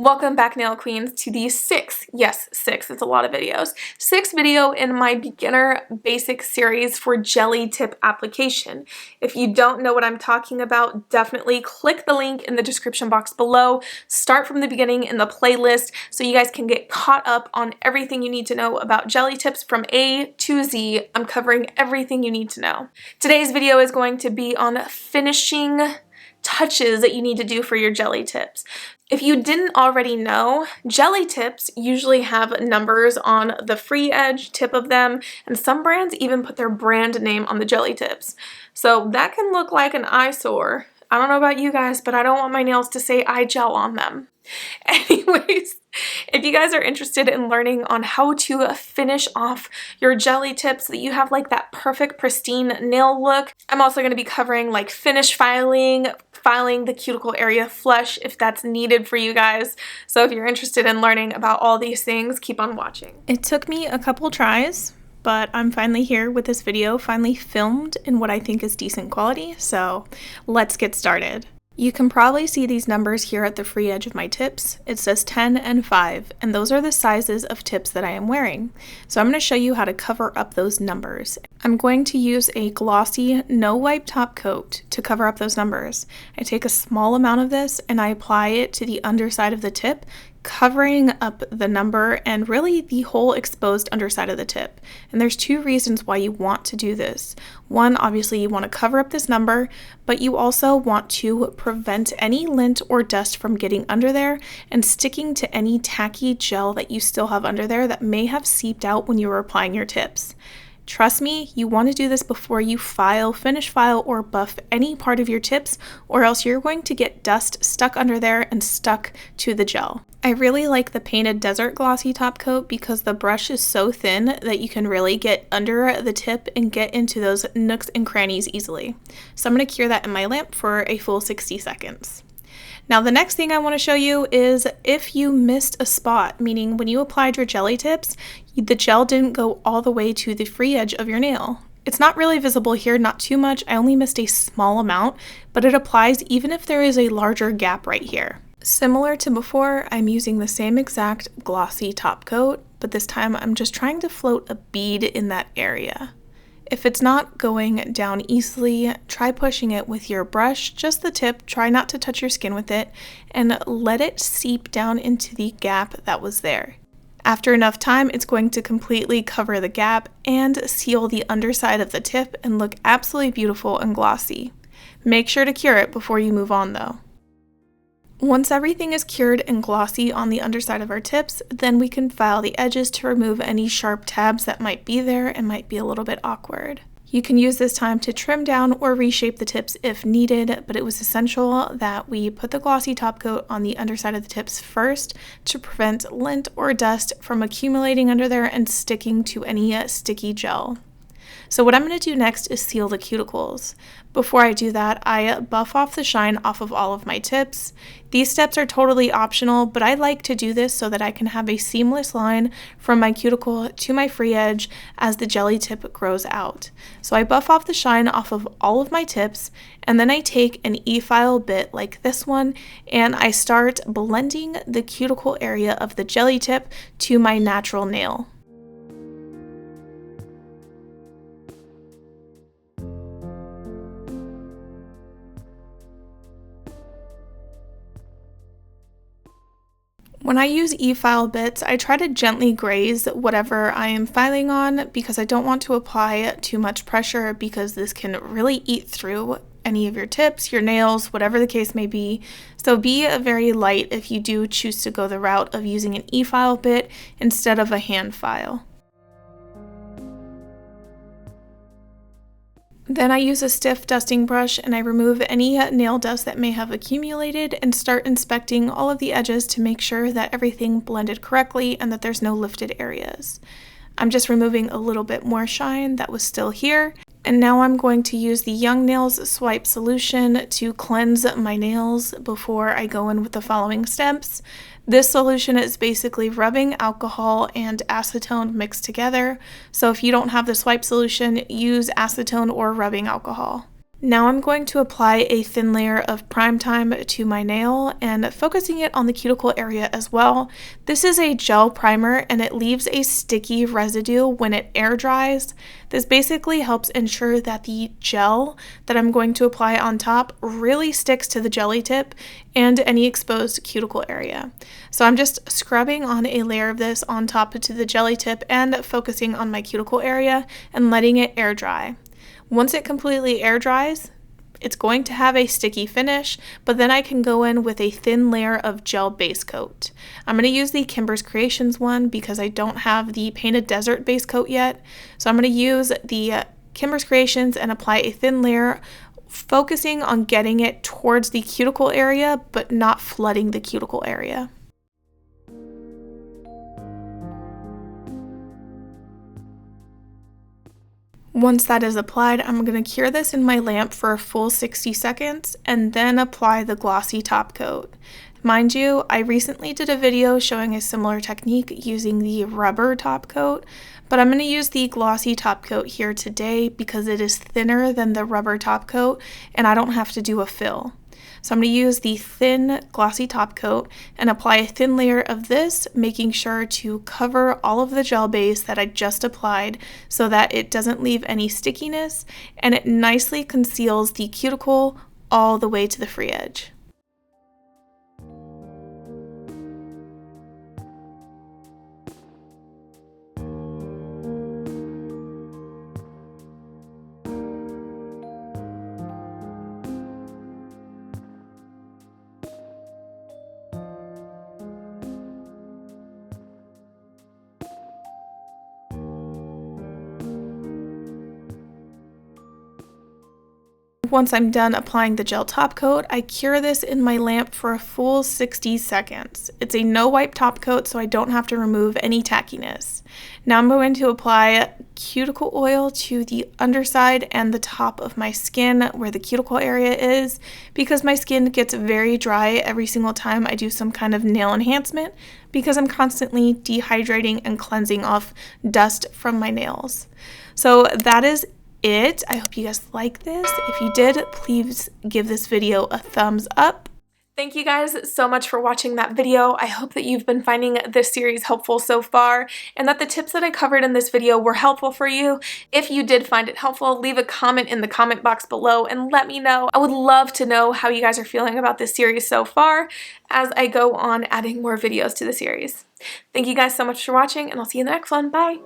Welcome back, nail queens, to the sixth, yes, sixth, it's a lot of videos, sixth video in my beginner basic series for jelly tip application. If you don't know what I'm talking about, definitely click the link in the description box below. Start from the beginning in the playlist so you guys can get caught up on everything you need to know about jelly tips from A to Z. I'm covering everything you need to know. Today's video is going to be on finishing touches that you need to do for your jelly tips. If you didn't already know, jelly tips usually have numbers on the free edge tip of them, and some brands even put their brand name on the jelly tips. So that can look like an eyesore. I don't know about you guys, but I don't want my nails to say eye gel on them. Anyways, if you guys are interested in learning on how to finish off your jelly tips so that you have like that perfect pristine nail look, I'm also going to be covering like finish filing the cuticle area flush if that's needed for you guys. So if you're interested in learning about all these things, keep on watching. It took me a couple tries, but I'm finally here with this video, finally filmed in what I think is decent quality, so let's get started. You can probably see these numbers here at the free edge of my tips. It says 10 and 5, and those are the sizes of tips that I am wearing. So I'm going to show you how to cover up those numbers. I'm going to use a glossy no wipe top coat to cover up those numbers. I take a small amount of this and I apply it to the underside of the tip, covering up the number and really the whole exposed underside of the tip. And there's two reasons why you want to do this. One, obviously you want to cover up this number, but you also want to prevent any lint or dust from getting under there and sticking to any tacky gel that you still have under there that may have seeped out when you were applying your tips. Trust me, you want to do this before you finish file, or buff any part of your tips, or else you're going to get dust stuck under there and stuck to the gel. I really like the Painted Desert Glossy Top Coat because the brush is so thin that you can really get under the tip and get into those nooks and crannies easily. So I'm going to cure that in my lamp for a full 60 seconds. Now the next thing I want to show you is if you missed a spot, meaning when you applied your jelly tips, the gel didn't go all the way to the free edge of your nail. It's not really visible here, not too much. I only missed a small amount, but it applies even if there is a larger gap right here. Similar to before, I'm using the same exact glossy top coat, but this time I'm just trying to float a bead in that area. If it's not going down easily, try pushing it with your brush, just the tip, try not to touch your skin with it, and let it seep down into the gap that was there. After enough time, it's going to completely cover the gap and seal the underside of the tip and look absolutely beautiful and glossy. Make sure to cure it before you move on though. Once everything is cured and glossy on the underside of our tips, then we can file the edges to remove any sharp tabs that might be there and might be a little bit awkward. You can use this time to trim down or reshape the tips if needed, but it was essential that we put the glossy top coat on the underside of the tips first to prevent lint or dust from accumulating under there and sticking to any sticky gel. So what I'm going to do next is seal the cuticles. Before I do that, I buff off the shine off of all of my tips. These steps are totally optional, but I like to do this so that I can have a seamless line from my cuticle to my free edge as the jelly tip grows out. So I buff off the shine off of all of my tips, and then I take an e-file bit like this one, and I start blending the cuticle area of the jelly tip to my natural nail. When I use e-file bits, I try to gently graze whatever I am filing on because I don't want to apply too much pressure because this can really eat through any of your tips, your nails, whatever the case may be. So be very light if you do choose to go the route of using an e-file bit instead of a hand file. Then I use a stiff dusting brush and I remove any nail dust that may have accumulated and start inspecting all of the edges to make sure that everything blended correctly and that there's no lifted areas. I'm just removing a little bit more shine that was still here. And now I'm going to use the Young Nails Swipe Solution to cleanse my nails before I go in with the following steps. This solution is basically rubbing alcohol and acetone mixed together. So if you don't have the swipe solution, use acetone or rubbing alcohol. Now I'm going to apply a thin layer of Prime Time to my nail and focusing it on the cuticle area as well. This is a gel primer and it leaves a sticky residue when it air dries. This basically helps ensure that the gel that I'm going to apply on top really sticks to the jelly tip and any exposed cuticle area. So I'm just scrubbing on a layer of this on top to the jelly tip and focusing on my cuticle area and letting it air dry. Once it completely air dries, it's going to have a sticky finish, but then I can go in with a thin layer of gel base coat. I'm going to use the Kimber's Creations one because I don't have the Painted Desert base coat yet. So I'm going to use the Kimber's Creations and apply a thin layer, focusing on getting it towards the cuticle area, but not flooding the cuticle area. Once that is applied, I'm going to cure this in my lamp for a full 60 seconds and then apply the Glossy Top Coat. Mind you, I recently did a video showing a similar technique using the rubber top coat, but I'm going to use the Glossy Top Coat here today because it is thinner than the rubber top coat and I don't have to do a fill. So I'm going to use the thin Glossy Top Coat and apply a thin layer of this, making sure to cover all of the gel base that I just applied so that it doesn't leave any stickiness and it nicely conceals the cuticle all the way to the free edge. Once I'm done applying the gel top coat, I cure this in my lamp for a full 60 seconds. It's a no wipe top coat, so I don't have to remove any tackiness. Now I'm going to apply cuticle oil to the underside and the top of my skin where the cuticle area is, because my skin gets very dry every single time I do some kind of nail enhancement because I'm constantly dehydrating and cleansing off dust from my nails. So that is it. I hope you guys like this. If you did, please give this video a thumbs up. Thank you guys so much for watching that video. I hope that you've been finding this series helpful so far and that the tips that I covered in this video were helpful for you. If you did find it helpful, leave a comment in the comment box below and let me know. I would love to know how you guys are feeling about this series so far as I go on adding more videos to the series. Thank you guys so much for watching and I'll see you in the next one. Bye!